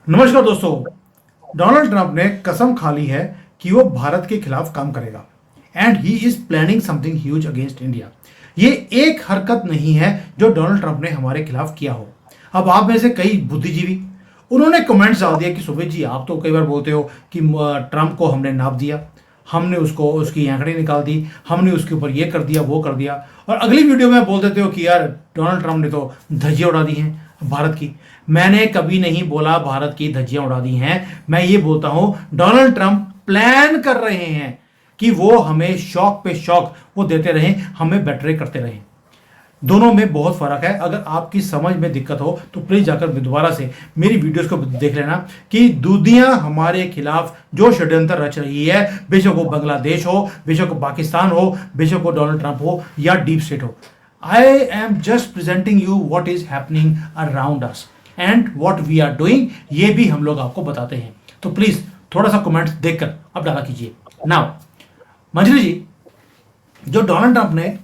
नमस्कार दोस्तों। Donald Trump ने कसम खा ली है कि वो भारत के खिलाफ काम करेगा and he is planning something huge against India. ये एक हरकत नहीं है जो डोनाल्ड ट्रंप ने हमारे खिलाफ किया हो। अब आप में से कई बुद्धिजीवी उन्होंने कमेंट्स डाल दिया कि सुमित जी, आप तो कई बार बोलते हो कि ट्रंप को हमने नाप दिया, हमने उसको उसकी आंकड़े निकाल दी, हमने उसके ऊपर ये कर दिया वो कर दिया, और अगली वीडियो में बोल देते हो कि यार डोनाल्ड ट्रंप ने तो धज्जियां उड़ा दी हैं भारत की। मैंने कभी नहीं बोला भारत की धज्जियां उड़ा दी हैं। मैं ये बोलता हूं डोनाल्ड ट्रंप प्लान कर रहे हैं कि वो हमें शौक पे शौक वो देते रहें, हमें बेटरे करते रहें। दोनों में बहुत फर्क है। अगर आपकी समझ में दिक्कत हो तो प्लीज जाकर दोबारा से मेरी वीडियोस को देख लेना कि दुनिया हमारे खिलाफ जो षड्यंत्र रच रही है, बेशक वो बांग्लादेश हो, बेशक वो पाकिस्तान हो, बेशक वो डोनाल्ड ट्रंप हो या डीप स्टेट हो। I am just presenting you what is happening around us and what we are doing, ये भी हम लोग आपको बताते हैं। तो प्लीज थोड़ा सा कमेंट्स देखकर अब डाला कीजिए। नाउ मंजरी जी, जो डोनाल्ड ट्रंप ने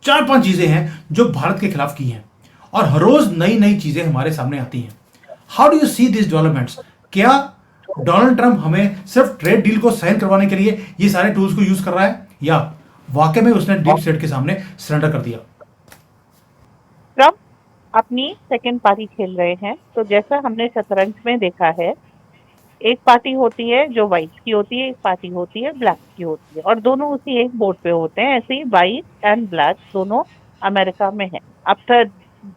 चार पांच चीजें हैं जो भारत के खिलाफ की हैं और हर रोज नई नई चीजें हमारे सामने आती हैं। How do you see this developments? क्या डोनाल्ड ट्रंप हमें सिर्फ ट्रेड डील को साइन करवाने के लिए ये सारे टूल्स को यूज कर रहा है या वाकई में उसने डीप स्टेट के सामने सरेंडर कर दिया? ट्रम्प अपनी सेकंड पारी खेल रहे हैं। तो जैसा हमने शतरंज में देखा है, एक पार्टी होती है जो व्हाइट की होती है, एक पार्टी होती है ब्लैक की होती है, और दोनों उसी एक बोर्ड पे होते हैं। ऐसे ही व्हाइट एंड ब्लैक दोनों अमेरिका में है। अब तक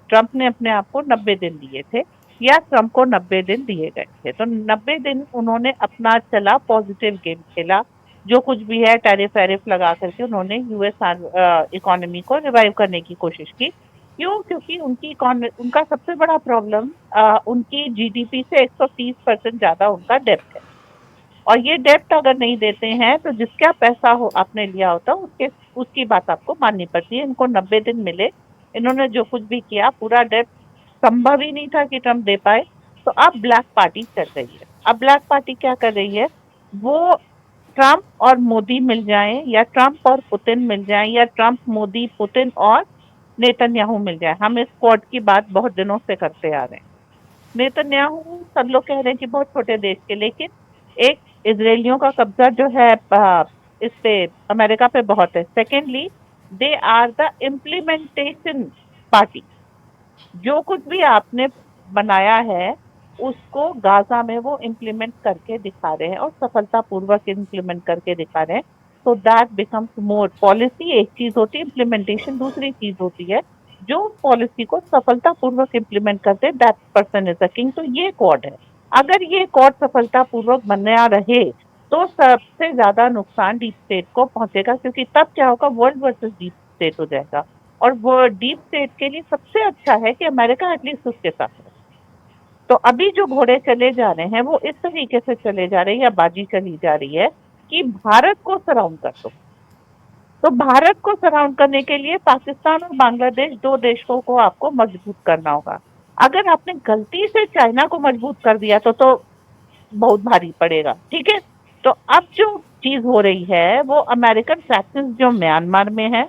ट्रम्प ने अपने आप को 90 दिन दिए थे, या ट्रम्प को 90 दिन दिए गए थे। तो 90 दिन उन्होंने अपना चला पॉजिटिव गेम खेला। जो कुछ भी है टैरिफ वैरिफ लगा करके उन्होंने यूएस इकोनॉमी को रिवाइव करने की कोशिश की। क्यों? क्योंकि उनका सबसे बड़ा प्रॉब्लम उनकी जीडीपी से 130% ज्यादा उनका डेब्ट है। और ये डेब्ट अगर नहीं देते हैं तो जिसका पैसा हो आपने लिया होता उसके उसकी बात आपको माननी पड़ती है। इनको 90 दिन मिले, इन्होंने जो कुछ भी किया, पूरा डेब्ट संभव ही नहीं था कि ट्रम्प दे पाए। तो अब ब्लैक पार्टी चल रही है। अब ब्लैक पार्टी क्या कर रही है? वो ट्रम्प और मोदी मिल जाएं, या ट्रम्प और पुतिन मिल जाएं, या ट्रम्प मोदी पुतिन और नेतन्याहू मिल जाए। हम इस क्वाड की बात बहुत दिनों से करते आ रहे हैं। नेतन्याहू, सब लोग कह रहे हैं कि बहुत छोटे देश के, लेकिन एक इजरायलियों का कब्जा जो है इस पे अमेरिका पे बहुत है। Secondly, they are the implementation party. जो कुछ भी आपने बनाया है उसको गाजा में वो इम्प्लीमेंट करके दिखा रहे हैं, और सफलतापूर्वक इम्प्लीमेंट करके दिखा रहे हैं। तो दैट बिकम्स मोर। पॉलिसी एक चीज होती है, इम्प्लीमेंटेशन दूसरी चीज होती है। जो पॉलिसी को सफलतापूर्वक इम्प्लीमेंट करते that person is a king. तो ये कॉड है। अगर ये कॉड सफलतापूर्वक बना रहे तो सबसे ज्यादा नुकसान डीप स्टेट को पहुंचेगा, क्योंकि तब क्या होगा, वर्ल्ड वर्सेस डीप स्टेट हो जाएगा। और वो डीप स्टेट के लिए सबसे अच्छा है कि अमेरिका एटलीस्ट उसके साथ है। तो अभी जो घोड़े चले जा रहे हैं वो इस तरीके से चले जा रहे हैं, या बाजी चली जा रही है कि भारत को सराउंड कर दो। तो भारत को सराउंड करने के लिए पाकिस्तान और बांग्लादेश दो देशों को आपको मजबूत करना होगा। अगर आपने गलती से चाइना को मजबूत कर दिया तो बहुत भारी पड़ेगा। ठीक है। तो अब जो चीज हो रही है वो अमेरिकन प्रैक्टिस जो म्यांमार में है,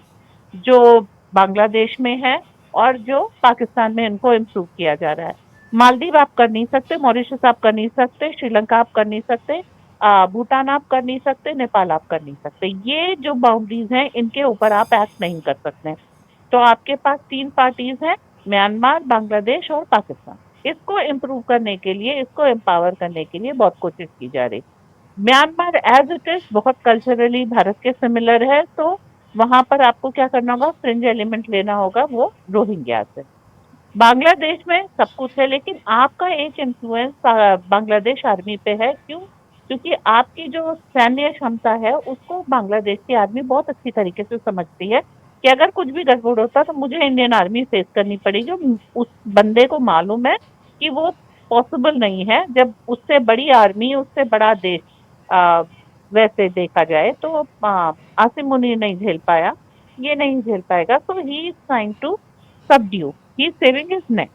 जो बांग्लादेश में है, और जो पाकिस्तान में इनको इम्प्रूव किया जा रहा है। मालदीव आप कर नहीं सकते, मॉरिशस आप कर नहीं सकते, श्रीलंका आप कर नहीं सकते, भूटान आप कर नहीं सकते, नेपाल आप कर नहीं सकते। ये जो बाउंड्रीज हैं इनके ऊपर आप एक्ट नहीं कर सकते। तो आपके पास तीन पार्टीज हैं, म्यांमार, बांग्लादेश और पाकिस्तान। इसको इम्प्रूव करने के लिए, इसको एम्पावर करने के लिए बहुत कोशिश की जा रही। म्यांमार एज इट इज बहुत कल्चरली भारत के सिमिलर है, तो वहां पर आपको क्या करना होगा, फ्रिंज एलिमेंट लेना होगा, वो रोहिंग्या से। बांग्लादेश में सब कुछ है, लेकिन आपका एक इन्फ्लुएंस बांग्लादेश आर्मी पे है। क्यों? क्योंकि आपकी जो सैन्य क्षमता है उसको बांग्लादेश की आर्मी बहुत अच्छी तरीके से समझती है कि अगर कुछ भी गड़बड़ होता तो मुझे इंडियन आर्मी फेस करनी पड़ेगी। उस बंदे को मालूम है कि वो पॉसिबल नहीं है, जब उससे बड़ी आर्मी, उससे बड़ा देश, आ, वैसे देखा जाए तो आसिम मुनी नहीं झेल पाया, ये नहीं झेल पाएगा। तो he is trying to subdue, he is saving his neck.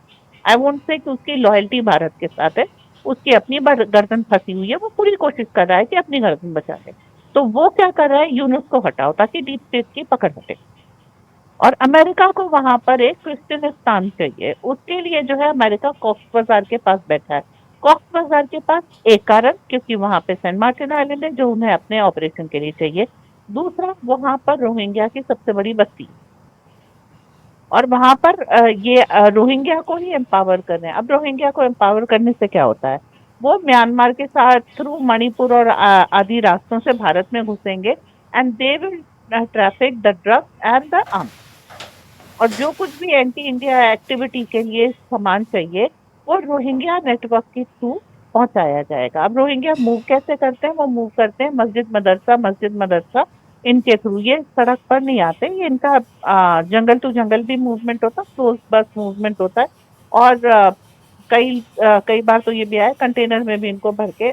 I won't say कि उसकी लॉयल्टी भारत के साथ है, उसकी अपनी गर्दन फंसी हुई है, वो पूरी कोशिश कर रहा है कि अपनी गर्दन बचा ले। तो वो क्या कर रहा है, यूनुस को हटाओ ताकि डीप स्टेट की पकड़ हटे। और अमेरिका को वहां पर एक क्रिस्टियनिस्तान चाहिए, उसके लिए जो है अमेरिका कॉक्स बाजार के पास बैठा है। कॉक्स बाजार के पास एक कारण, क्योंकि वहां पे सेंट मार्टिन आइलैंड है जो उन्हें अपने ऑपरेशन के लिए चाहिए। दूसरा, वहां पर रोहिंग्या की सबसे बड़ी बस्ती है। और वहां पर ये रोहिंग्या को ही एम्पावर कर रहे हैं। अब रोहिंग्या को एम्पावर करने से क्या होता है, वो म्यांमार के साथ थ्रू मणिपुर और आदि रास्तों से भारत में घुसेंगे, and they will traffic the drugs and the arms. और जो कुछ भी एंटी इंडिया एक्टिविटी के लिए सामान चाहिए, वो रोहिंग्या नेटवर्क के थ्रू पहुंचाया जाएगा। अब रोहिंग्या मूव कैसे करते हैं, वो मूव करते हैं मस्जिद मदरसा इनके थ्रू। ये सड़क पर नहीं आते, ये इनका जंगल टू जंगल भी मूवमेंट होता है, क्लोज बस मूवमेंट होता है। और कई बार तो ये भी आया, कंटेनर में भी इनको भर के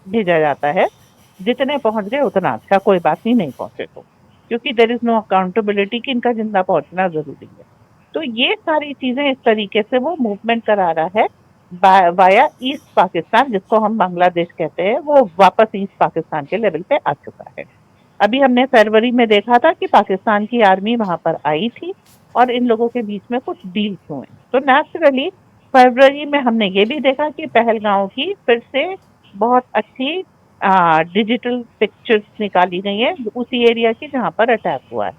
भेजा जाता है। जितने पहुंच गए उतना अच्छा, कोई बात नहीं, नहीं पहुंचे तो, क्योंकि देर इज नो अकाउंटेबिलिटी कि इनका जिंदा पहुंचना जरूरी है। तो ये सारी चीजें इस तरीके से वो मूवमेंट करा रहा है वाया ईस्ट पाकिस्तान, जिसको हम बांग्लादेश कहते हैं, वो वापस ईस्ट पाकिस्तान के लेवल पे आ चुका है। अभी हमने फरवरी में देखा था कि पाकिस्तान की आर्मी वहां पर आई थी और इन लोगों के बीच में कुछ डील्स हुए। तो नेचुरली फरवरी में हमने ये भी देखा कि पहलगांव की फिर से बहुत अच्छी डिजिटल पिक्चर्स निकाली गई है उसी एरिया की जहां पर अटैक हुआ है।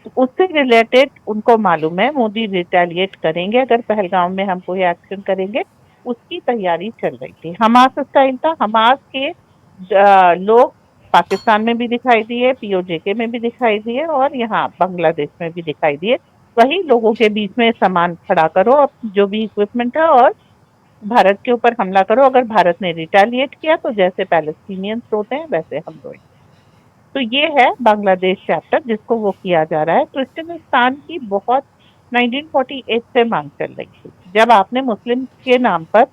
तो उससे रिलेटेड उनको मालूम है मोदी रिटेलिएट करेंगे अगर पहलगांव में हम कोई एक्शन करेंगे, उसकी तैयारी चल रही थी। हमास स्टाइल था, हमास के लोग पाकिस्तान में भी दिखाई दिए, पीओजेके में भी दिखाई दिए और यहाँ बांग्लादेश में भी दिखाई दिए। वही लोगों के बीच में सामान खड़ा करो, अब जो भी इक्विपमेंट है, और भारत के ऊपर हमला करो। अगर भारत ने रिटेलिएट किया तो जैसे पैलेस्टीनियंस रोते हैं वैसे हम रोएंगे। तो ये है बांग्लादेश चैप्टर जिसको वो किया जा रहा है। क्रिश्चियनिस्तान की बहुत 1948 से मांग चल रही थी। जब आपने मुस्लिम के नाम पर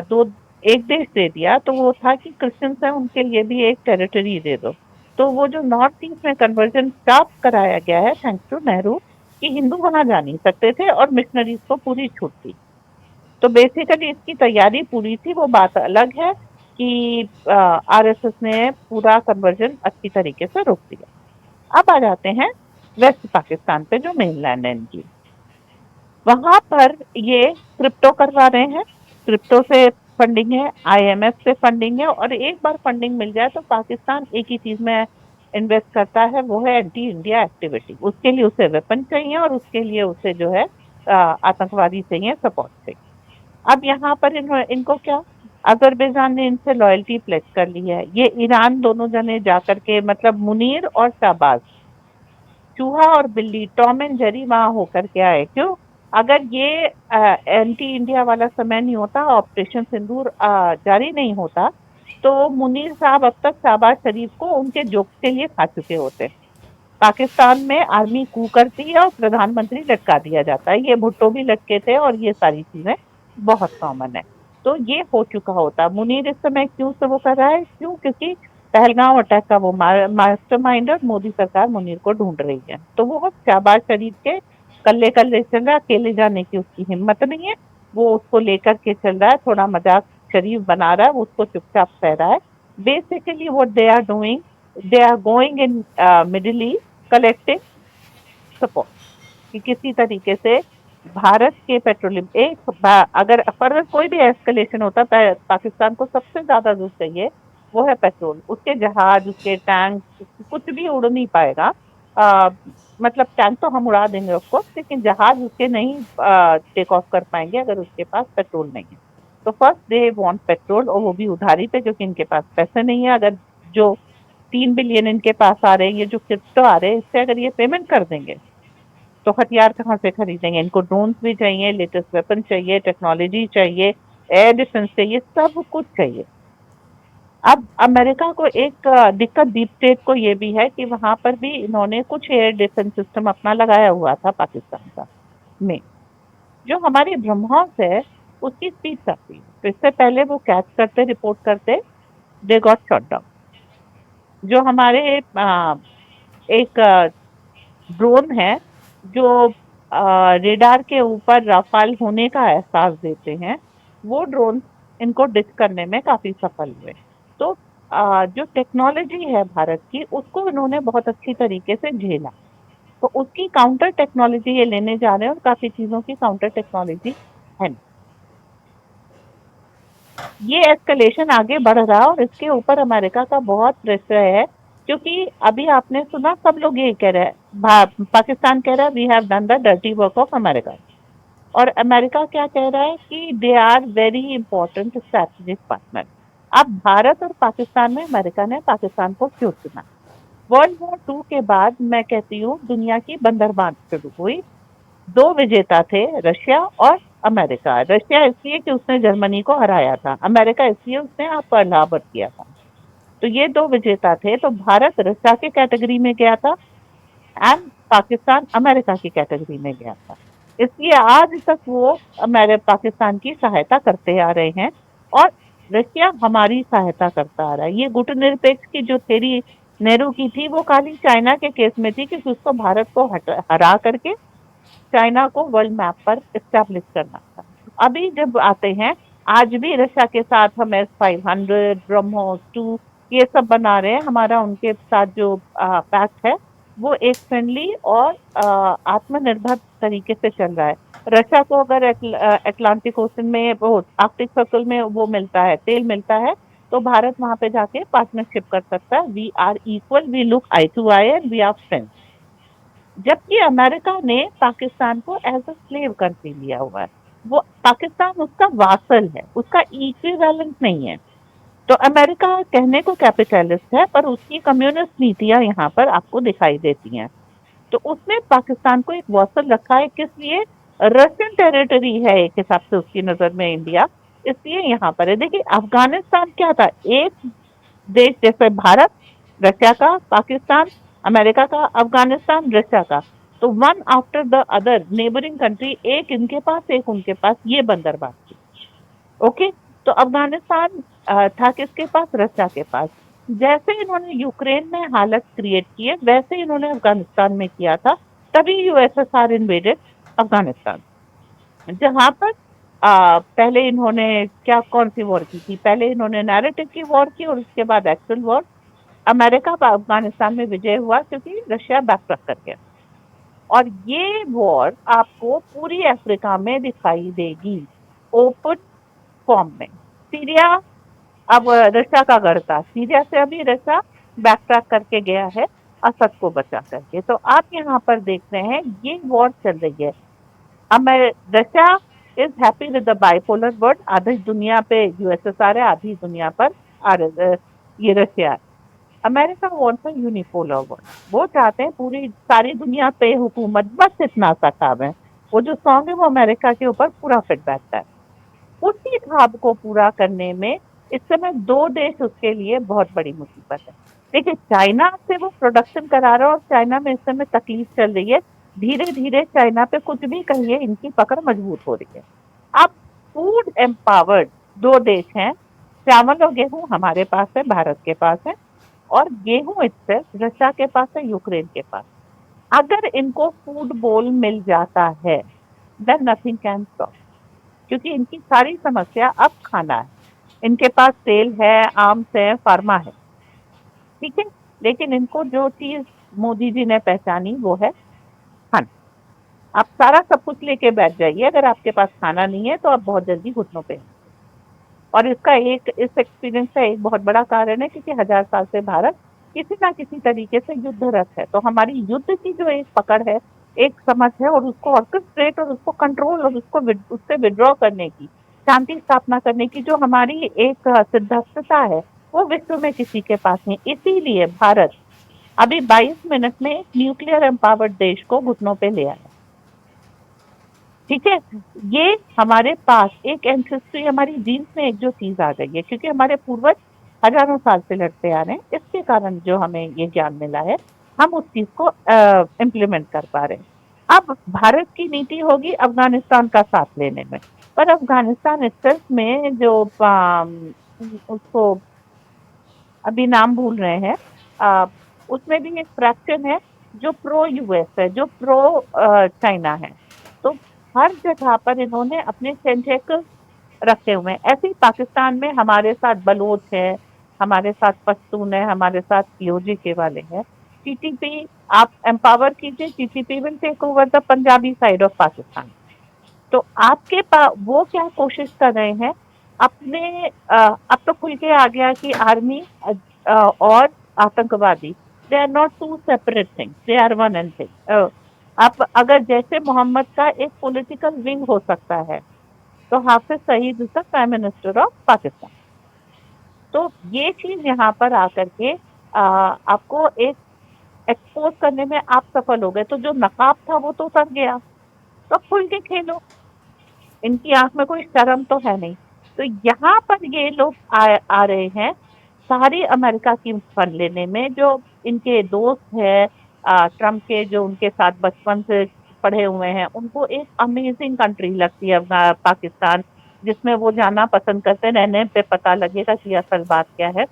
दो एक देश दे दिया तो वो था कि क्रिश्चियंस है उनके लिए भी एक टेरिटरी दे दो। तो वो जो नॉर्थ ईस्ट में कन्वर्जन स्टॉप कराया गया है थैंक्स टू नेहरू, कि हिंदू वहां जा नहीं सकते थे और मिशनरीज को पूरी छूट थी। तो बेसिकली इसकी तैयारी पूरी थी, वो बात अलग है कि आरएसएस ने पूरा कन्वर्जन अच्छी तरीके से रोक दिया। अब आ जाते हैं वेस्ट पाकिस्तान पे जो मेनलैंड है इनकी। वहां पर ये क्रिप्टो करवा रहे हैं, क्रिप्टो से फंडिंग है, आईएमएफ से फंडिंग है। और एक बार फंडिंग मिल जाए तो पाकिस्तान एक ही चीज में इन्वेस्ट करता है, वो है एंटी इंडिया एक्टिविटी। उसके लिए उसे वेपन चाहिए और उसके लिए उसे जो है आतंकवादी चाहिए, सपोर्ट चाहिए। अब यहाँ पर इनको क्या, अजरबैजान ने इनसे लॉयल्टी प्लेस कर ली है। ये ईरान दोनों जने जाकर के, मतलब मुनीर और शाहबाज, चूहा और बिल्ली, टॉम एंड जेरी वहां होकर के आए। क्यों? अगर ये एंटी इंडिया वाला समय नहीं होता, ऑपरेशन सिंदूर जारी नहीं होता, तो मुनीर साहब अब तक शाहबाज शरीफ को उनके जोक्स के लिए खा चुके होते। पाकिस्तान में आर्मी कू करती है और प्रधानमंत्री लटका दिया जाता है। ये भुट्टो भी लटके थे और ये सारी चीजें बहुत कॉमन है। तो ये हो चुका होता। मुनीर इस समय क्यों से वो कर रहा है, क्यों? क्योंकि पहलगांव अटैक का वो मास्टरमाइंड और मोदी सरकार मुनीर को ढूंढ रही है। तो वो शहबाज शरीफ के कल्ले कल्ले चल रहा है, अकेले जाने की उसकी हिम्मत नहीं है। वो उसको लेकर के चल रहा है, थोड़ा मजाक शरीफ बना रहा है, वो उसको चुपचाप सह रहा है। Basically what they are doing, they are going in middle east collecting support, कि किसी तरीके से भारत के पेट्रोलियम अगर फर्दर कोई भी एस्केलेशन होता है, पाकिस्तान को सबसे ज्यादा जो चाहिए वो है पेट्रोल। उसके जहाज, उसके टैंक, कुछ भी उड़ नहीं पाएगा। आ, मतलब टैंक तो हम उड़ा देंगे ऑफकोर्स, लेकिन जहाज उसके नहीं टेक ऑफ कर पाएंगे अगर उसके पास पेट्रोल नहीं है। तो फर्स्ट दे वांट पेट्रोल, और वो भी उधारी पे, क्योंकि इनके पास पैसे नहीं है। अगर जो 3 बिलियन इनके पास आ रहे हैं, ये जो क्रिप्टो आ रहे हैं, इससे अगर ये पेमेंट कर देंगे तो हथियार कहाँ से खरीदेंगे? इनको ड्रोन्स भी चाहिए, लेटेस्ट वेपन चाहिए, टेक्नोलॉजी चाहिए, एयर डिफेंस चाहिए, सब कुछ चाहिए। अब अमेरिका को एक दिक्कत डीप स्टेट को ये भी है कि वहां पर भी इन्होंने कुछ एयर डिफेंस सिस्टम अपना लगाया हुआ था पाकिस्तान का में। जो हमारी ब्रह्मोस है उसकी स्पीड काफी है, तो इससे पहले वो कैच करते, रिपोर्ट करते, दे गॉट शॉट डाउन। जो हमारे एक ड्रोन है जो रेडार के ऊपर राफाल होने का एहसास देते हैं, वो ड्रोन इनको डिच करने में काफी सफल हुए। तो जो टेक्नोलॉजी है भारत की, उसको इन्होंने बहुत अच्छी तरीके से झेला। तो उसकी काउंटर टेक्नोलॉजी ये लेने जा रहे हैं, और काफी चीजों की काउंटर टेक्नोलॉजी है। ये एस्केलेशन आगे बढ़ रहा है और इसके ऊपर अमेरिका का बहुत प्रेशर है, क्योंकि अभी आपने सुना सब लोग यही कह रहे हैं, पाकिस्तान कह रहा है we have done the dirty work of America, और अमेरिका क्या कह रहा है कि they are very important strategic partner. अब भारत और पाकिस्तान में अमेरिका ने पाकिस्तान को क्यों चुना? वर्ल्ड वॉर 2 के बाद मैं कहती हूँ दुनिया की बंदरबांट शुरू हुई। दो विजेता थे, रशिया और अमेरिका। रशिया इसलिए कि उसने जर्मनी को हराया था, अमेरिका इसलिए उसने पर्ल हार्बर किया था। तो ये दो विजेता थे, तो भारत रशिया के कैटेगरी में गया था एंड पाकिस्तान अमेरिका की कैटेगरी में गया था। इसलिए आज तक वो पाकिस्तान की सहायता करते आ रहे हैं और रशिया हमारी सहायता करता आ रहा है। ये गुटनिरपेक्ष की जो थ्योरी नेहरू की थी वो खाली चाइना के केस में थी, क्योंकि उसको भारत को हरा करके चाइना को वर्ल्ड मैप पर इस्टेब्लिश करना था। अभी जब आते हैं, आज भी रशिया के साथ हम S-500, ब्रह्मोस 2 ये सब बना रहे हैं। हमारा उनके साथ जो पैक्ट है वो एक फ्रेंडली और आत्मनिर्भर तरीके से चल रहा है। रशिया को अगर अटलांटिक ओशन में वो आर्कटिक सर्कल में वो मिलता है, तेल मिलता है, तो भारत वहां पे जाके पार्टनरशिप कर सकता है। We are equal, we look eye to eye and we are friends. जबकि अमेरिका ने पाकिस्तान को एज अ स्लेव कंट्री लिया हुआ है। वो पाकिस्तान उसका वासल है, उसका इक्विवेलेंट नहीं है। तो अमेरिका कहने को कैपिटलिस्ट है, पर उसकी कम्युनिस्ट नीतियां यहाँ पर आपको दिखाई देती हैं। तो उसने पाकिस्तान को एक वासल रखा है, किस लिए? रशियन टेरिटरी है एक हिसाब से उसकी नजर में इंडिया, इसलिए यहाँ पर है। देखिए अफगानिस्तान क्या था, एक देश जैसे भारत, रशिया का, पाकिस्तान, अमेरिका का, अफगानिस्तान, रशिया का, तो one after the other neighbouring country, एक इनके पास एक उनके पास, ये बंदरबांट थी। ओके, तो अफगानिस्तान था किसके पास? रशिया के पास। जैसे इन्होंने यूक्रेन में हालत क्रिएट की है, वैसे इन्होंने अफगानिस्तान में किया था, तभी यूएसएसआर इन्वेडेड अफगानिस्तान। जहां पर पहले इन्होंने क्या कौन सी वॉर की थी? पहले इन्होंने नैरेटिव की वॉर की और उसके बाद एक्चुअल वॉर। अमेरिका अफगानिस्तान में विजय हुआ क्योंकि रशिया बैकट्रैक कर गया। और ये वॉर आपको पूरी अफ्रीका में दिखाई देगी ओपन फॉर्म में। सीरिया अब रशिया का गढ़ था, सीरिया से अभी रशिया बैकट्रैक करके गया है असद को बचा करके। तो आप यहाँ पर देख रहे हैं ये वॉर चल रही है। अब Russia is happy with the bipolar world, आधी दुनिया पे यूएसएसआर है, आधी दुनिया पर ये रशिया है। America wants a unipolar world, वो चाहते हैं पूरी सारी दुनिया पे हुकूमत, बस इतना सा काम है। वो जो सॉन्ग है वो अमेरिका के ऊपर पूरा फिट बैठता है। उसी ख्वाब को पूरा करने में इस समय दो देश उसके लिए बहुत बड़ी मुसीबत है। देखिए चाइना से वो प्रोडक्शन करा रहा है और चाइना में इस समय तकलीफ चल रही है। धीरे धीरे चाइना पे कुछ भी कहिए इनकी पकड़ मजबूत हो रही है। अब फूड एम्पावर्ड दो देश हैं, चावल और गेहूं हमारे पास है, भारत के पास है, और गेहूं इससे रशिया के पास है, यूक्रेन के पास। अगर इनको फूड बोल मिल जाता है देन नथिंग कैन स्टॉप, क्योंकि इनकी सारी समस्या अब खाना है। इनके पास तेल है, आर्म्स है, फार्मा है, ठीक है, लेकिन इनको जो चीज मोदी जी ने पहचानी वो है खाना। आप सारा सब कुछ लेके बैठ जाइए, अगर आपके पास खाना नहीं है तो आप बहुत जल्दी घुटनों पे हैं। और इसका एक इस एक्सपीरियंस का एक बहुत बड़ा कारण है क्योंकि 1000 साल से भारत किसी ना किसी तरीके से युद्धरत है। तो हमारी युद्ध की जो एक पकड़ है, एक समझ है, और उसको ऑर्केस्ट्रेट और उसको कंट्रोल और उसको उससे विड्रॉ करने की, शांति स्थापना करने की जो हमारी एक सिद्धता है, वो विश्व में किसी के पास नहीं। इसीलिए भारत अभी 22 मिनट में एक न्यूक्लियर एम्पावर्ड देश को घुटनों पे ले आया। ठीक है, ये हमारे पास एक एंसेस्ट्री, हमारी जीन्स में एक जो चीज आ गई है, क्योंकि हमारे पूर्वज हजारों साल से लड़ते आ रहे हैं, इसके कारण जो हमें ये ज्ञान मिला है, हम उस चीज को इम्प्लीमेंट कर पा रहे हैं। अब भारत की नीति होगी अफगानिस्तान का साथ लेने में, पर अफगानिस्तान itself में जो उसको अभी नाम भूल रहे हैं, उसमें भी एक फ्रैक्शन है जो प्रो यूएस है, जो प्रो चाइना है। तो हर जगह पर इन्होंने अपने टेंटेकल्स रखे हुए हैं। ऐसे ही पाकिस्तान में हमारे साथ बलोच है, हमारे साथ पश्तून है, हमारे साथ पीओजी के वाले हैं। टीटीपी आप एम्पावर कीजिए, TTP will take over the Punjabi side of Pakistan. तो आपके पास वो क्या कोशिश कर रहे हैं अपने अब तो खुल के आ गया कि आर्मी और आतंकवादी, they are not two separate things, they are one and thing. अब अगर जैसे मोहम्मद का एक पॉलिटिकल विंग हो सकता है, तो Hafiz Saeed is the prime minister of Pakistan. तो ये चीज यहाँ पर आकर के आपको एक एक्सपोज करने में आप सफल हो गए, तो जो नकाब था वो तो उतर गया। तो खुल के खेलो, इनकी आंख में कोई शर्म तो है नहीं। तो यहाँ पर ये लोग आ रहे हैं सारी अमेरिका की फंड लेने में। जो इनके दोस्त हैं ट्रम्प के, जो उनके साथ बचपन से पढ़े हुए हैं, उनको एक अमेजिंग कंट्री लगती है पाकिस्तान, जिसमें वो जाना पसंद करते हैं। रहने पे पता लगेगा कि असल बात क्या है।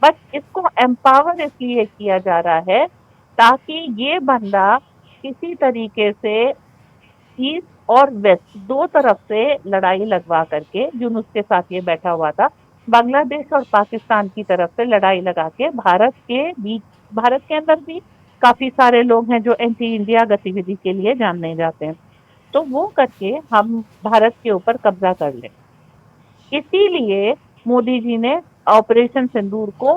बट इसको एम्पावर इसलिए किया जा रहा है ताकि ये बंदा किसी तरीके से ईस्ट और वेस्ट दो तरफ से लड़ाई लगवा करके, यूनुस के साथ ये बैठा हुआ था, बांग्लादेश और पाकिस्तान की तरफ से लड़ाई लगा के भारत के बीच, भारत के अंदर भी काफी सारे लोग हैं जो एंटी इंडिया गतिविधि के लिए जानने जाते हैं, तो वो करके हम भारत के ऊपर कब्जा कर लें। इसीलिए मोदी जी ने ऑपरेशन सिंदूर को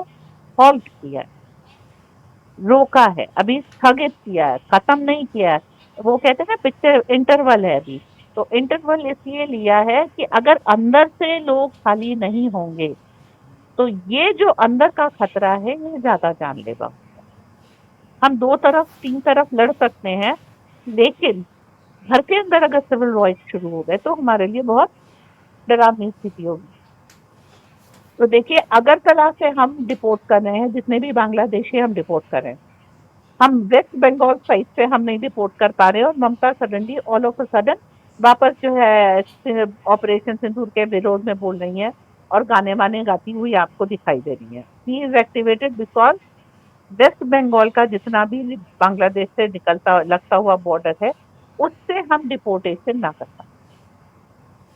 हॉल्ट किया है, रोका है, अभी स्थगित किया है, खत्म नहीं किया है। वो कहते हैं ना पिक्चर इंटरवल है अभी। तो इंटरवल इसलिए लिया है कि अगर अंदर से लोग खाली नहीं होंगे, तो ये जो अंदर का खतरा है ये ज्यादा जानलेवा। हम दो तरफ तीन तरफ लड़ सकते हैं, लेकिन घर के अंदर अगर सिविल वॉर शुरू हो गए तो हमारे लिए बहुत डरावनी स्थिति होगी। तो देखिए, अगरतला से हम डिपोर्ट कर रहे हैं, जितने भी बांग्लादेशी हम डिपोर्ट कर रहे हैं, हम वेस्ट बंगाल साइड से हम नहीं रिपोर्ट कर पा रहे, और Mamata suddenly all of a sudden वापस जो है ऑपरेशन सिंदूर के विरोध में बोल रही है और गाने वाने गाती हुई आपको दिखाई दे रही है। He is activated because West Bengal का जितना भी बांग्लादेश से निकलता लगता हुआ बॉर्डर है, उससे हम डिपोर्टेशन ना कर पाए।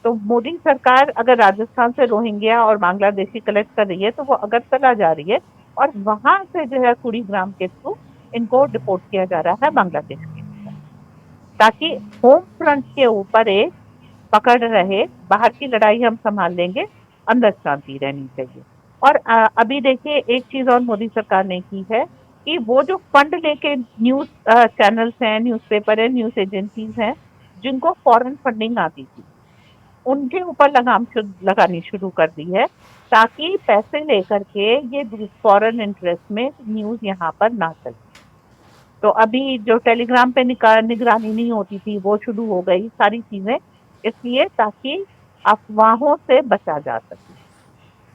तो मोदी सरकार अगर राजस्थान से रोहिंग्या और बांग्लादेशी कलेक्ट कर रही है, तो वो अगरतला जा रही है और वहां से जो है कुड़ीग्राम के थ्रू इनको डिपोर्ट किया जा रहा है बांग्लादेश के अंदर, ताकि होम फ्रंट के ऊपर एक पकड़ रहे। बाहर की लड़ाई हम संभाल लेंगे, अंदर शांति रहनी चाहिए। और अभी देखिए एक चीज और मोदी सरकार ने की है कि वो जो फंड लेके न्यूज चैनल्स हैं, न्यूज़पेपर है, न्यूज एजेंसीज हैं, जिनको फॉरेन फंडिंग आती थी, उनके ऊपर लगाम लगानी शुरू कर दी है, ताकि पैसे लेकर के ये फॉरेन इंटरेस्ट में न्यूज यहाँ पर ना चले। तो अभी जो टेलीग्राम पे निगरानी नहीं होती थी वो शुरू हो गई सारी चीजें, इसलिए ताकि अफवाहों से बचा जा सके।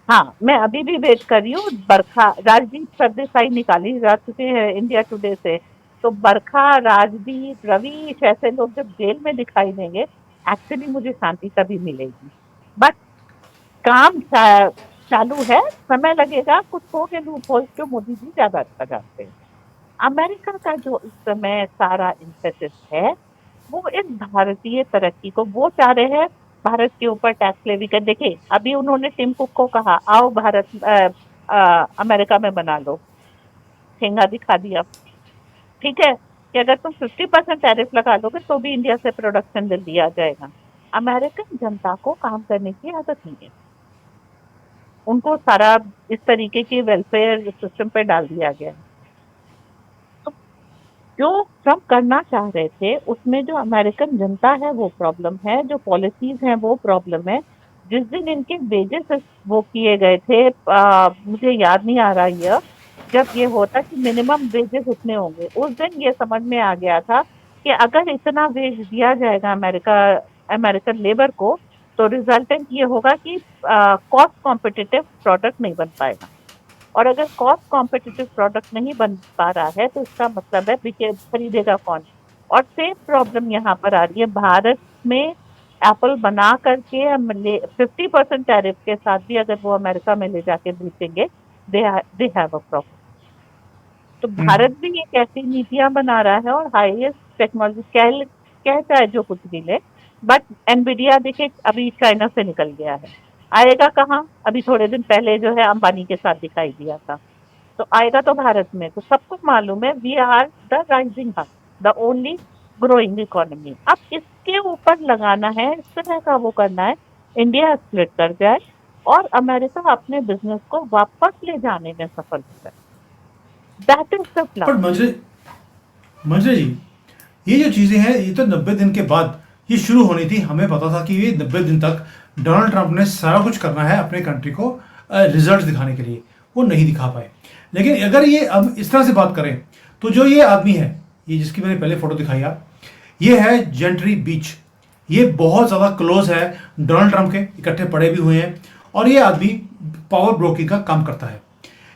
हाँ, मैं अभी भी वेट कर रही हूँ। बरखा, राजदीप सरदेसाई निकाली जा चुके हैं इंडिया टुडे से, तो बरखा, राजदीप, रवीश ऐसे लोग जब जेल में दिखाई देंगे, एक्चुअली मुझे शांति तभी मिलेगी। बट काम चालू है, समय लगेगा, कुछ हो के लूप होल्स जो मोदी जी ज्यादा अच्छा जानते हैं। अमेरिका का जो इस समय सारा इंसेटिव है, वो इस भारतीय तरक्की को, वो चाह रहे हैं भारत के ऊपर टैक्स लेवी कर। देखिए अभी उन्होंने टिम कुक को कहा आओ भारत अमेरिका में बना लो, ठेंगा दिखा दिया, ठीक है, कि अगर तुम 50% टैरिफ लगा लोगे तो भी इंडिया से प्रोडक्शन दिल्ली आ जाएगा। अमेरिकन जनता को काम करने की आदत नहीं है, उनको सारा इस तरीके के वेलफेयर सिस्टम पे डाल दिया गया है। तो जो ट्रम्प करना चाह रहे थे उसमें जो अमेरिकन जनता है वो प्रॉब्लम है, जो पॉलिसीज हैं वो प्रॉब्लम है। जिस दिन इनके वेजेस वो किए गए थे, मुझे याद नहीं आ रहा ये, जब ये होता कि मिनिमम वेजेस इतने होंगे, उस दिन ये समझ में आ गया था कि अगर इतना वेज दिया जाएगा अमेरिकन लेबर को, तो रिजल्टेंट ये होगा कि कॉस्ट कॉम्पिटिटिव प्रोडक्ट नहीं बन पाएगा। और अगर कॉस्ट कॉम्पिटिटिव प्रोडक्ट नहीं बन पा रहा है तो इसका मतलब है खरीदेगा कौन। और सेम प्रॉब्लम यहाँ पर आ रही है भारत में। एप्पल बना करके 50% टैरिफ के साथ भी अगर वो अमेरिका में ले जाके बेचेंगे, दे हैव अ प्रॉब्लम। तो भारत भी एक ऐसी नीतियां बना रहा है और हाईएस्ट टेक्नोलॉजी कह चाहे जो कुछ भी ले, बट एनवीडिया देखिए अभी चाइना से निकल गया है, आएगा कहाँ? अभी थोड़े दिन पहले जो है अंबानी के साथ दिखाई दिया था, तो आएगा तो भारत में। तो सबको मालूम है we are the rising hub, the only growing economy. अब इसके ऊपर लगाना है, इस तरह का वो करना है इंडिया स्प्लिट कर जाए और अमेरिका अपने बिजनेस को वापस ले जाने में सफल हो जाए। That is the per plan. Manjare ji, ये जो चीज़ें हैं ये तो 90 दिन के बाद ये शुरू होनी थी। हमें पता था कि ये 90 दिन तक डोनाल्ड ट्रंप ने सारा कुछ करना है अपने कंट्री को रिजल्ट दिखाने के लिए, वो नहीं दिखा पाए। लेकिन अगर ये अब इस तरह से बात करें तो जो ये आदमी है, ये जिसकी मैंने पहले फोटो दिखाई आप, ये है जेंट्री बीच। ये बहुत ज़्यादा क्लोज है डोनाल्ड ट्रंप के, इकट्ठे पड़े भी हुए हैं, और ये आदमी पावर ब्रोकिंग का काम करता है।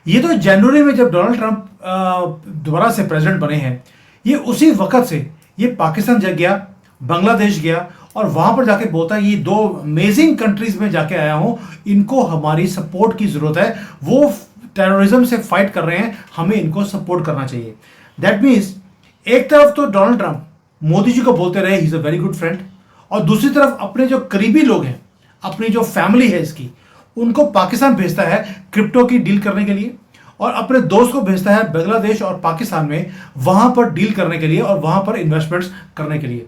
ये तो जनवरी में जब डोनाल्ड ट्रंप दोबारा से प्रेसिडेंट बने हैं, ये उसी वक्त से ये पाकिस्तान जा गया, बांग्लादेश गया, और वहां पर जाके बोलता है ये दो अमेजिंग कंट्रीज में जाके आया हूं, इनको हमारी सपोर्ट की जरूरत है, वो टेररिज्म से फाइट कर रहे हैं, हमें इनको सपोर्ट करना चाहिए। दैट मीन्स एक तरफ तो डोनाल्ड ट्रंप मोदी जी को बोलते रहे he is a very good friend, और दूसरी तरफ अपने जो करीबी लोग हैं, अपनी जो फैमिली है इसकी, उनको पाकिस्तान भेजता है क्रिप्टो की डील करने के लिए, और अपने दोस्त को भेजता है बांग्लादेश और पाकिस्तान में, वहां पर डील करने के लिए और वहां पर इन्वेस्टमेंट्स करने के लिए।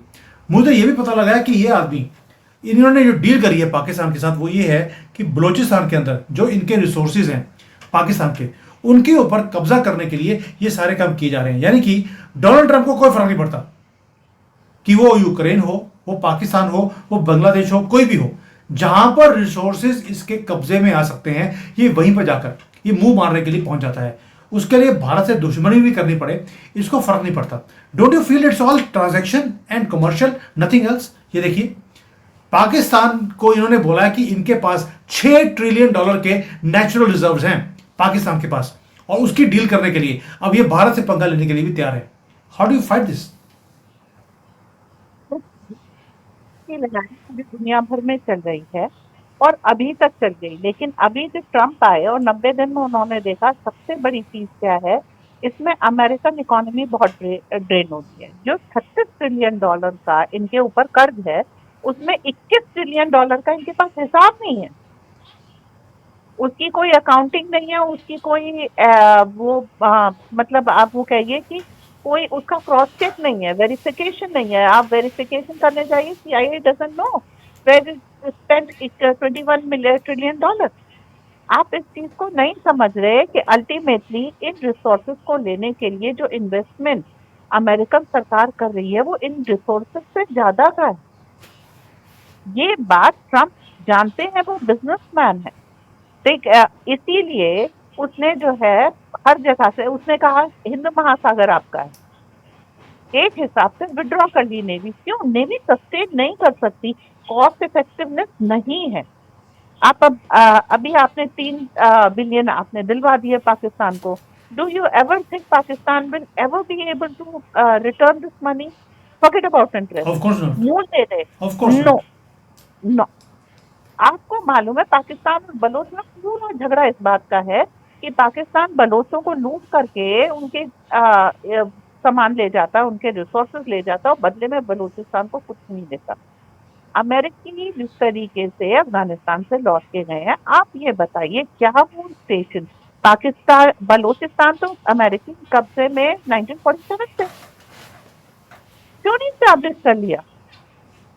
मुझे ये भी पता लगा है कि ये आदमी, इन्होंने जो डील करी है पाकिस्तान के साथ, वो ये है कि बलूचिस्तान के अंदर जो इनके रिसोर्सेज हैं पाकिस्तान के, उनके ऊपर कब्जा करने के लिए ये सारे काम किए जा रहे हैं। यानी कि डोनाल्ड ट्रंप को कोई फर्क नहीं पड़ता कि वो यूक्रेन हो, वो पाकिस्तान हो, वो बांग्लादेश हो, कोई भी हो, जहां पर रिसोर्सेज इसके कब्जे में आ सकते हैं, ये वहीं पर जाकर ये मुंह मारने के लिए पहुंच जाता है। उसके लिए भारत से दुश्मनी भी करनी पड़े, इसको फर्क नहीं पड़ता। Don't you feel it's all transaction and commercial, nothing else. ये देखिए, पाकिस्तान को इन्होंने बोला है कि इनके पास $6 ट्रिलियन के नेचुरल रिजर्व्स हैं पाकिस्तान के पास, और उसकी डील करने के लिए अब ये भारत से पंगा लेने के लिए भी तैयार है। How do you fight this? की लड़ाई पूरी दुनिया भर में चल रही है और अभी तक चल गई, लेकिन अभी जो ट्रंप आए और 90 दिन में उन्होंने देखा सबसे बड़ी चीज क्या है, इसमें अमेरिकन इकोनॉमी बहुत ड्रेन होती है। जो $36 ट्रिलियन का इनके ऊपर कर्ज है, उसमें $21 ट्रिलियन का इनके पास हिसाब नहीं है, उसकी कोई अकाउंटिंग नहीं है, उसकी कोई मतलब आप वो कहिए कि कोई उसका क्रॉस चेक नहीं है, वेरिफिकेशन नहीं है। आप वेरिफिकेशन करने जाइए, CIA doesn't know where is spent $21 trillion. आप इस चीज को नहीं समझ रहे कि अल्टीमेटली इन रिसोर्सेज को लेने के लिए जो इन्वेस्टमेंट अमेरिकन सरकार कर रही है, वो इन रिसोर्सेज से ज्यादा का है। ये बात ट्रंप जानते हैं, वो बिजनेसमैन है। देख इसीलिए उसने जो है हर जगह से उसने कहा हिंद महासागर आपका है, एक हिसाब से विड्रॉ कर ली नेवी। क्यों? नेवी सस्टेन नहीं कर सकती, कॉस्ट इफेक्टिवनेस नहीं है। आप अब अभी आपने 3 बिलियन आपने दिलवा दिए पाकिस्तान को। Do you ever think Pakistan will ever be able to return this money? Forget about of interest, course not, मूल दे दे। Of course no, not. No. आपको मालूम है पाकिस्तान और बलोच में पूरा झगड़ा इस बात का है कि पाकिस्तान बलोचों को लूट करके उनके सामान ले जाता, उनके रिसोर्सेज ले जाता और बदले में बलूचिस्तान को कुछ नहीं देता। अमेरिकी जिस तरीके से अफगानिस्तान से लौट के गए हैं, आप ये बताइए क्या वो स्टेशन पाकिस्तान बलूचिस्तान तो अमेरिकी कब्जे में 1947 से क्यों नहीं स्टैब्लिश कर लिया?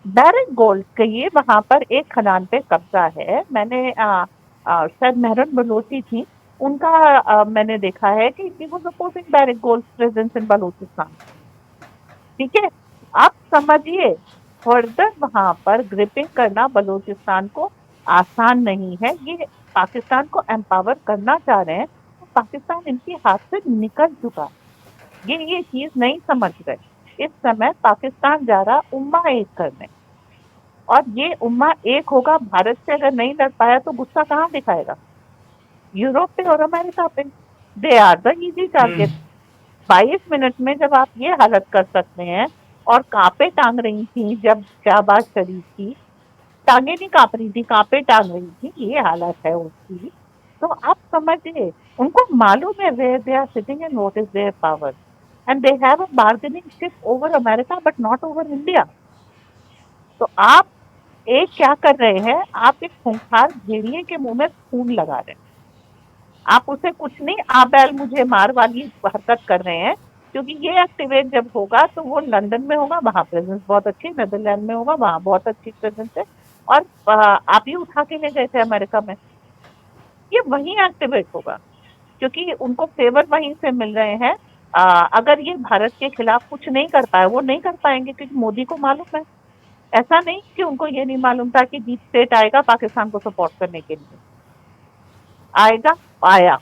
बैरक गोल्ड कहिए, वहां पर एक खदान पे कब्जा है। मैंने शायद मेहरन बलोची थी, उनका मैंने देखा है कि she was opposing barrack gold presence in Balochistan. ठीक है, आप समझिए फर्दर वहां पर ग्रिपिंग करना बलूचिस्तान को आसान नहीं है। ये पाकिस्तान को एम्पावर करना चाह रहे हैं, तो पाकिस्तान इनके हाथ से निकल चुका। ये चीज नहीं समझ रहे। इस समय पाकिस्तान जा रहा उम्मा एक करने, और ये उम्मा एक होगा। भारत से अगर नहीं लड़ पाया तो गुस्सा कहाँ दिखाएगा? यूरोप पे और अमेरिका पे। They are the easy target. 22 minute में जब आप ये हालत कर सकते हैं, और कांपे टांग रही थी जब शहबाज शरीफ की, टांगे नहीं कांप रही थी, कांपे टांग रही थी, ये हालत है उसकी। तो आप समझिए, उनको मालूम है where they are sitting and what is their power, and they have a bargaining chip over America but not over India. तो आप एक क्या कर रहे हैं, आप एक खूंखार भेड़िए के मुंह में खून लगा रहे हैं। आप उसे कुछ नहीं आ बैल मुझे मार वाली हरकत कर रहे हैं, क्योंकि ये एक्टिवेट जब होगा तो वो लंदन में होगा, वहां प्रेजेंस बहुत अच्छी, नेदरलैंड में होगा, वहां बहुत अच्छी प्रेजेंस है, और आप ही उठा के ले गए थे अमेरिका में, ये वहीं एक्टिवेट होगा, क्योंकि उनको फेवर वहीं से मिल रहे हैं। अगर ये भारत के खिलाफ कुछ नहीं कर पाए, वो नहीं कर पाएंगे, क्योंकि मोदी को मालूम है। ऐसा नहीं कि उनको ये नहीं मालूम था कि डीप स्टेट आएगा पाकिस्तान को सपोर्ट करने के लिए, आएगा, आया।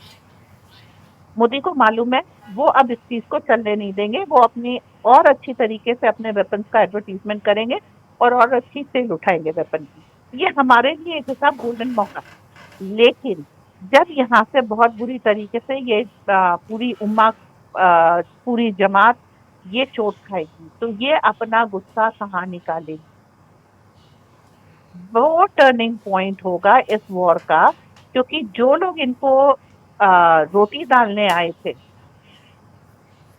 मोदी को मालूम है, वो अब इस चीज को चलने नहीं देंगे, वो अपनी और अच्छी तरीके से अपने वेपन्स का एडवर्टीजमेंट करेंगे और अच्छी सेल उठाएंगे वेपन की। ये हमारे लिए एक हिसाब गोल्डन मौका। लेकिन जब यहाँ से बहुत बुरी तरीके से ये पूरी उम्मा, पूरी जमात ये चोट खाएगी, तो ये अपना गुस्सा कहाँ निकालेगी। वो टर्निंग पॉइंट होगा इस वॉर का, क्योंकि जो लोग इनको रोटी डालने आए थे,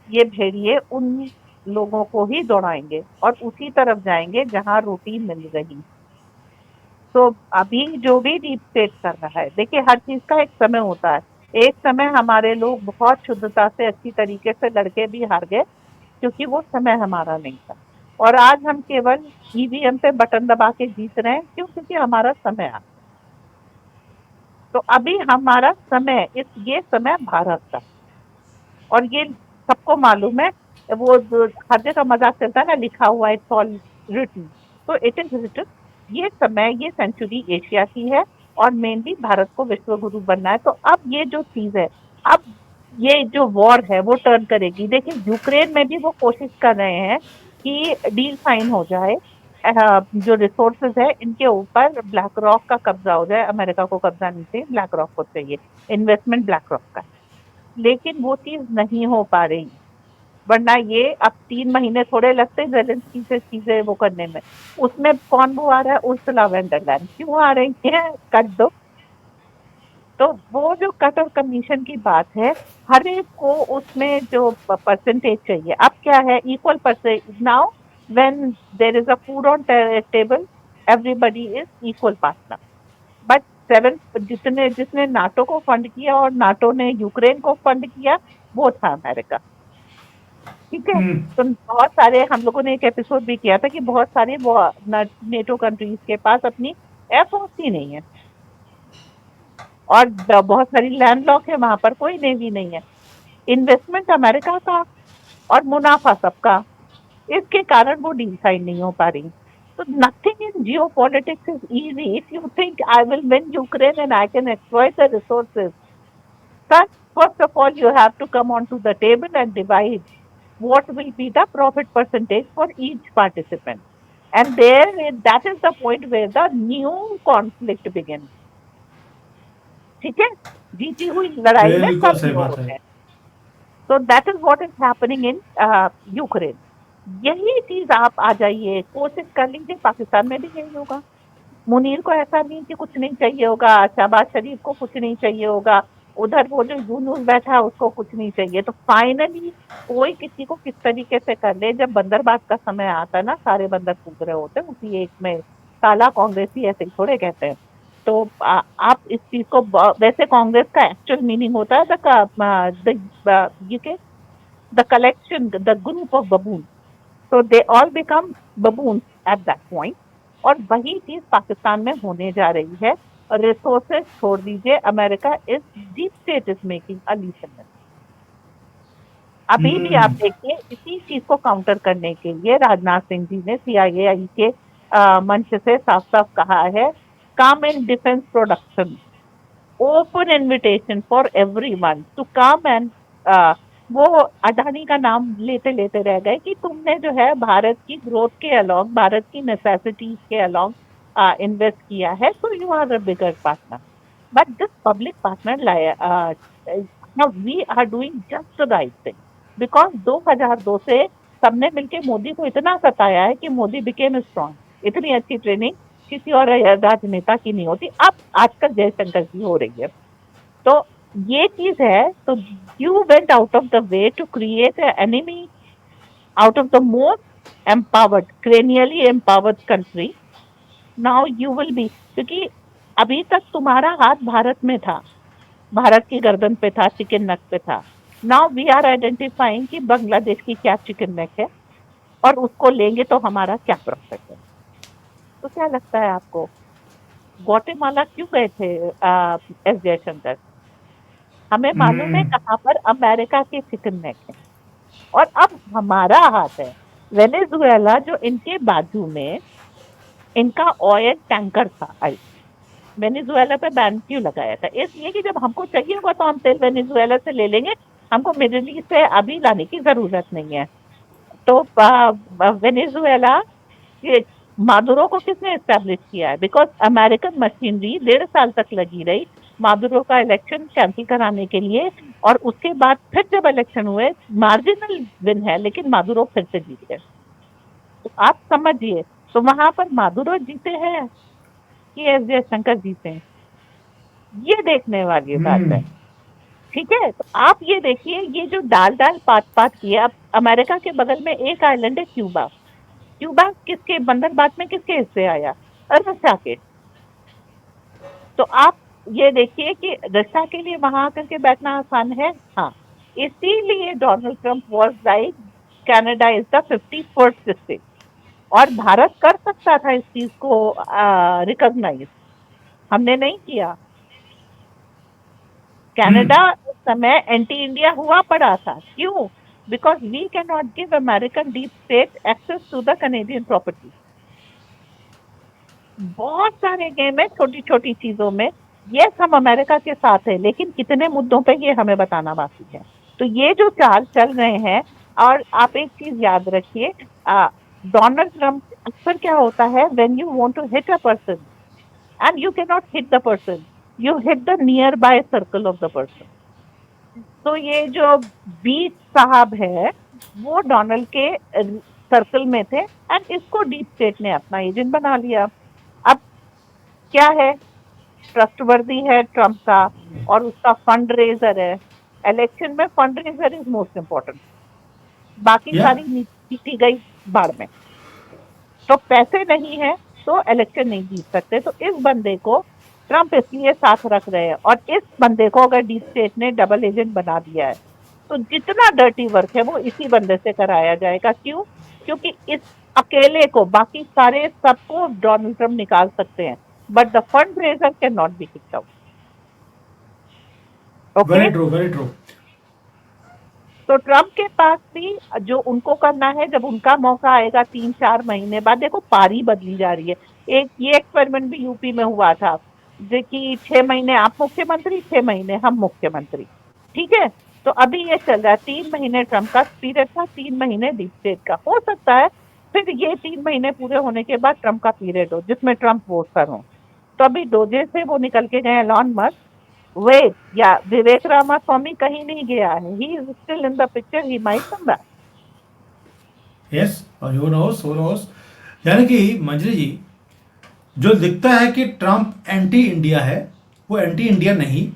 ये भेड़िए उन लोगों को ही दौड़ाएंगे और उसी तरफ जाएंगे जहां रोटी मिल रही। तो अभी जो भी डीप स्टेट कर रहा है, देखिए हर चीज का एक समय होता है। एक समय हमारे लोग बहुत शुद्धता से अच्छी तरीके से लड़के भी हार गए, क्योंकि वो समय हमारा नहीं था। और आज हम केवल ईवीएम पे बटन दबा के जीत रहे हैं, क्यों? क्योंकि हमारा समय आ। तो अभी हमारा समय, ये समय भारत का, और ये सबको मालूम है। वो हर जगह मजाक चलता है ना, लिखा हुआ है, इट्स ऑल रिटन। तो इट इज रिटन। ये समय, ये सेंचुरी एशिया की है, और मेनली भारत को विश्व गुरु बनना है। तो अब ये जो चीज है, अब ये जो वॉर है वो टर्न करेगी। देखिए यूक्रेन में भी वो कोशिश कर रहे हैं कि डील साइन हो जाए, जो रिसोर्सेज है इनके ऊपर ब्लैक रॉक का कब्जा हो जाए। अमेरिका को कब्जा नहीं चाहिए, ब्लैक रॉक को चाहिए, इन्वेस्टमेंट ब्लैक रॉक का। लेकिन वो चीज नहीं हो पा रही, वरना ये अब 3 महीने थोड़े लगते जेलेंस्की से चीजें वो करने में। उसमें कौन वो आ रहा है? उर्सुला वॉन डर लायन क्यों आ रही है? कर दो। तो वो जो कट और कमीशन की बात है, हर एक को उसमें जो परसेंटेज चाहिए। अब क्या है? Equal percentage now, when there is a food on table, everybody is equal partner. But seven, जितने जिसने नाटो को फंड किया और नाटो ने यूक्रेन को फंड किया, वो था अमेरिका। ठीक है। हम्म। तो बहुत सारे, हम लोगों ने एक एपिसोड भी किया था कि बहुत सारे वो नेटो कंट्रीज के पास अपनी एयरफोर्स ही नहीं है, और बहुत सारी लैंडलॉक है, वहां पर कोई नेवी नहीं है। इन्वेस्टमेंट अमेरिका का और मुनाफा सबका, इसके कारण वो डील साइन नहीं हो पा रही। So nothing in geopolitics is easy. If you think I will win Ukraine and I can exploit the resources, but first of all you have to come onto the table and divide what will be the profit percentage for each participant. And that is the point where the new conflict begins. ठीक है? जीती हुई लड़ाई में बिल्कुल सब सही hero बात है। होते हैं। तो that is what is happening in Ukraine. यही चीज आप आ जाइए, कोशिश कर लीजिए, पाकिस्तान में भी यही होगा। मुनीर को ऐसा नहीं कि कुछ नहीं चाहिए होगा, शहबाज शरीफ को कुछ नहीं चाहिए होगा, उधर वो जो यूनुस बैठा है उसको कुछ नहीं चाहिए। तो फाइनली कोई किसी को किस तरीके से कर ले। जब बंदरबाज का समय आता है ना, सारे बंदर कूद रहे होते हैं उसी एक में, साला कांग्रेसी ऐसे ही थोड़े कहते हैं। तो आप इस चीज को, वैसे कांग्रेस का एक्चुअल मीनिंग होता है the collection, the group of baboon. तो they all become baboon at that point. और वही चीज पाकिस्तान में होने जा रही है। रिसोर्सेज छोड़ दीजिए, America is deep state is making a Leeson. अभी भी आप हम्म। देखिए, इसी चीज को काउंटर करने के लिए राजनाथ सिंह जी ने सीआईए के मंच से साफ साफ कहा है, come in defence production, open invitation for everyone to come and. वो अडानी का नाम लेते लेते रह गए कि तुमने जो है भारत की ग्रोथ के अलोंग, भारत की नेसेसिटीज के अलोंग इन्वेस्ट किया है, तो you are a bigger partner. But this public partner, we are doing just the right thing, because 2002 से सबने मिलके मोदी को इतना सताया है कि मोदी बिकेम स्ट्रॉन्ग। इतनी अच्छी ट्रेनिंग किसी और राजनेता की नहीं होती। अब आजकल जयशंकर की हो रही है। तो ये चीज है। तो you went out of the way to create enemy out of the most empowered, cranially empowered country. Now you will be, क्योंकि अभी तक तुम्हारा हाथ भारत में था, भारत की गर्दन पे था, चिकन नेक पे था। नाउ वी आर आइडेंटिफाइंग कि बांग्लादेश की क्या चिकन नेक है, और उसको लेंगे तो हमारा क्या प्रॉफिट है। तो क्या लगता है आपको, ग्वाटेमाला क्यों गए थे एस जयशंकर? हमें मालूम है हम्म। कहाँ पर अमेरिका के चिकन नेक है, और अब हमारा हाथ है। वेनेजुएला जो इनके बाजू में, इनका ऑयल टैंकर था, वेनेजुएला पे बैन क्यों लगाया था? इसलिए कि जब हमको चाहिए होगा तो हम तेल वेनेजुएला से ले लेंगे, हमको मिडिल ईस्ट से अभी लाने की जरूरत नहीं है। तो वेनेजुएला ये मादुरो को किसने एस्टेब्लिश किया है? बिकॉज अमेरिकन मशीनरी 1.5 साल तक लगी रही मादुरो का इलेक्शन कैंसिल कराने के लिए, और उसके बाद फिर जब इलेक्शन हुए, मार्जिनल विन है लेकिन मादुरो फिर से जीत गए। तो आप समझिए, तो वहां पर मादुरो जीते हैं कि एस जयशंकर जीते हैं, ये देखने वाली बात है। हम्म। ठीक है, तो आप ये देखिए, ये जो डाल डाल पात पात किए, अब अमेरिका के बगल में एक आइलैंड है क्यूबा। क्यूबा किसके बंदरबांट में किसके हिस्से आया? रशिया के। तो आप ये देखिए कि रशिया के लिए वहां आकर के बैठना आसान है। हाँ, इसीलिए Donald Trump was like Canada is the 51st state, और भारत कर सकता था इस चीज को रिकॉग्नाइज, हमने नहीं किया। हम्म। कनाडा उस समय एंटी इंडिया हुआ पड़ा था, क्यों? Because we can not give American deep state access to the Canadian property. बहुत सारे गेम है छोटी छोटी चीजों में। यस, हम अमेरिका के साथ है, लेकिन कितने मुद्दों पे ये हमें बताना बाकी है। तो ये जो चाल चल रहे हैं, और आप एक चीज याद रखिए, डोनाल्ड ट्रम्प, अक्सर क्या होता है, when you want to hit a person and you can not hit the person, you hit the nearby circle of the person. तो ये जो बीच साहब है, वो डोनाल्ड के सर्कल में थे, एंड इसको डीप स्टेट ने अपना एजेंट बना लिया। अब क्या है, ट्रस्टवर्दी है ट्रम्प का, और उसका फंड रेजर है। इलेक्शन में fund raiser is most important, बाकी या सारी नीति गई बाढ़ में। तो पैसे नहीं है तो इलेक्शन नहीं जीत सकते। तो इस बंदे को ट्रम्प इसलिए साथ रख रहे हैं, और इस बंदे को अगर डीप स्टेट ने डबल एजेंट बना दिया है, तो जितना डर्टी वर्क है वो इसी बंदे से कराया जाएगा। क्यों? क्योंकि इस अकेले को, बाकी सारे सबको डोनाल्ड ट्रम्प निकाल सकते हैं, but the fund raiser can not be kicked out. Okay, very true, very true. तो ट्रम्प के पास भी जो उनको करना है, जब उनका मौका आएगा 3-4 महीने बाद, देखो पारी बदली जा रही है। एक ये एक्सपेरिमेंट भी यूपी में हुआ था, जो कि 6 महीने आप मुख्यमंत्री, 6 महीने हम मुख्यमंत्री। ठीक है, तो अभी ये चल रहा है, 3 महीने ट्रम्प का पीरियड था, 3 महीने डीप स्टेट का। हो सकता है फिर ये 3 महीने पूरे होने के बाद ट्रम्प का पीरियड हो जिसमें ट्रम्प वोट कर हो। तो अभी डोजे से वो निकल के गए एलॉन मस्क, वेट, या विवेक रामास्वामी कहीं नहीं गया है, he is still in the picture, he might come back. Yes, और हु नोस, हु नोस। यानी कि मंजरी जी, जो दिखता है कि ट्रम्प एंटी इंडिया है, वो एंटी इंडिया नहीं,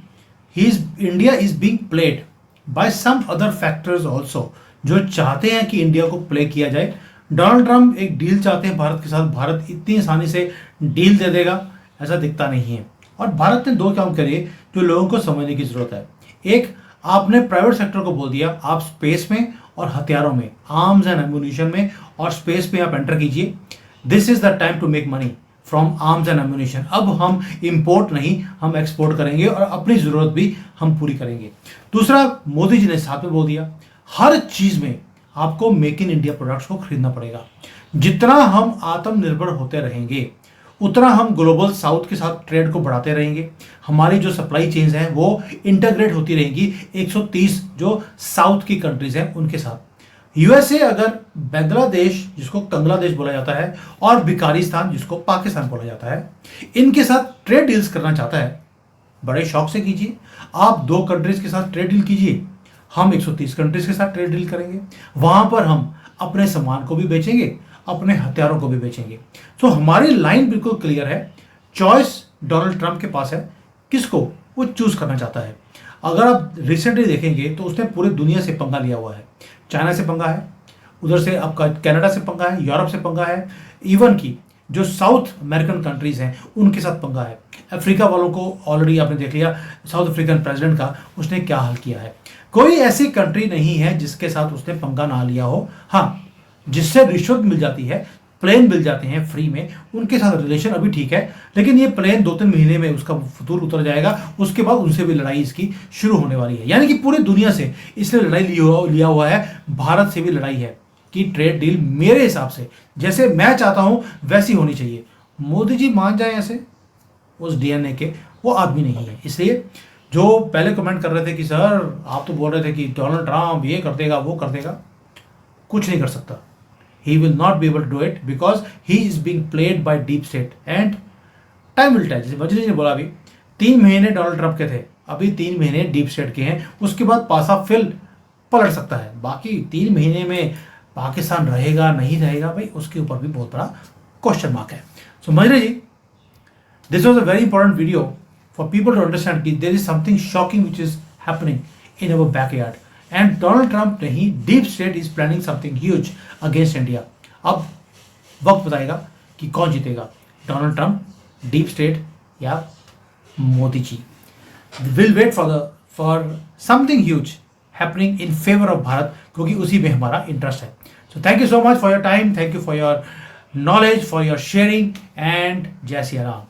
he is India is being played by some other factors also, जो चाहते हैं कि इंडिया को प्ले किया जाए। डोनाल्ड ट्रम्प एक डील चाहते हैं भारत के साथ, भारत इतनी आसानी से डील दे देगा ऐसा दिखता नहीं है। और भारत ने दो काम करे जो लोगों को समझने की जरूरत है। एक, आपने प्राइवेट सेक्टर को बोल दिया आप स्पेस में और हथियारों में, आर्म्स एंड एम्यूनिशन में और स्पेस में आप एंटर कीजिए। This is the time to make money from arms and ammunition. अब हम इंपोर्ट नहीं, हम एक्सपोर्ट करेंगे और अपनी जरूरत भी हम पूरी करेंगे। दूसरा, मोदी जी ने साथ में बोल दिया हर चीज में आपको मेक इन इंडिया प्रोडक्ट्स को खरीदना पड़ेगा। जितना हम आत्मनिर्भर होते रहेंगे उतना हम ग्लोबल साउथ के साथ ट्रेड को बढ़ाते रहेंगे। हमारी जो सप्लाई चेन्स हैं वो इंटीग्रेट होती रहेंगी 130 जो साउथ की कंट्रीज हैं उनके साथ। यूएसए अगर बांग्लादेश जिसको कंगलादेश बोला जाता है और भिखारिस्तान जिसको पाकिस्तान बोला जाता है, इनके साथ ट्रेड डील्स करना चाहता है, बड़े शौक से कीजिए। आप दो कंट्रीज के साथ ट्रेड डील कीजिए, हम 130 कंट्रीज के साथ ट्रेड डील करेंगे। वहां पर हम अपने सामान को भी बेचेंगे, अपने हथियारों को भी बेचेंगे। तो हमारी लाइन बिल्कुल क्लियर है, चॉइस डोनाल्ड ट्रंप के पास है, किसको वो चूज करना चाहता है। अगर आप रिसेंटली देखेंगे तो उसने पूरी दुनिया से पंगा लिया हुआ है। चाइना से पंगा है, उधर से आपका कनाडा से पंगा है, यूरोप से पंगा है, इवन की जो साउथ अमेरिकन कंट्रीज हैं उनके साथ पंगा है। अफ्रीका वालों को ऑलरेडी आपने देख लिया, साउथ अफ्रीकन प्रेसिडेंट का उसने क्या हाल किया है। कोई ऐसी कंट्री नहीं है जिसके साथ उसने पंगा ना लिया हो। हाँ, जिससे रिश्वत मिल जाती है प्लेन मिल जाते हैं फ्री में, उनके साथ रिलेशन अभी ठीक है, लेकिन ये प्लेन 2-3 महीने में उसका फतूर उतर जाएगा, उसके बाद उनसे भी लड़ाई इसकी शुरू होने वाली है। यानी कि पूरी दुनिया से इसने लड़ाई लिया हुआ है, भारत से भी लड़ाई है कि ट्रेड डील मेरे हिसाब से जैसे मैं चाहता हूं वैसी होनी चाहिए। मोदी जी मान जाए ऐसे उस डीएनए के, वो आदमी नहीं है। इसलिए जो पहले कमेंट कर रहे थे कि सर आप तो बोल रहे थे कि डोनाल्ड ट्रंप ये कर देगा वो कर देगा, कुछ नहीं कर सकता। He will not be able to do it because he is being played by deep state and time will tell. जैसे वजीर जी ने बोला, अभी 3 महीने डोनाल्ड ट्रंप के थे, अभी 3 महीने डीप स्टेट के हैं, उसके बाद पासा फिल पलट सकता है। बाकी 3 महीने में पाकिस्तान रहेगा नहीं रहेगा भाई, उसके ऊपर भी बहुत बड़ा क्वेश्चन मार्क है। So Majre ji, this was a very important video for people to understand कि there is something shocking which is happening in our backyard and Donald Trump नहीं, deep state is planning something huge against India. अब वक्त बताएगा कि कौन जीतेगा, Donald Trump, deep state या Modi ji. Will wait for something huge happening in favour of Bharat, क्योंकि उसी में हमारा इंटरेस्ट है। So thank you so much for your time, thank you for your knowledge, for your sharing, and Jai Shri Ram.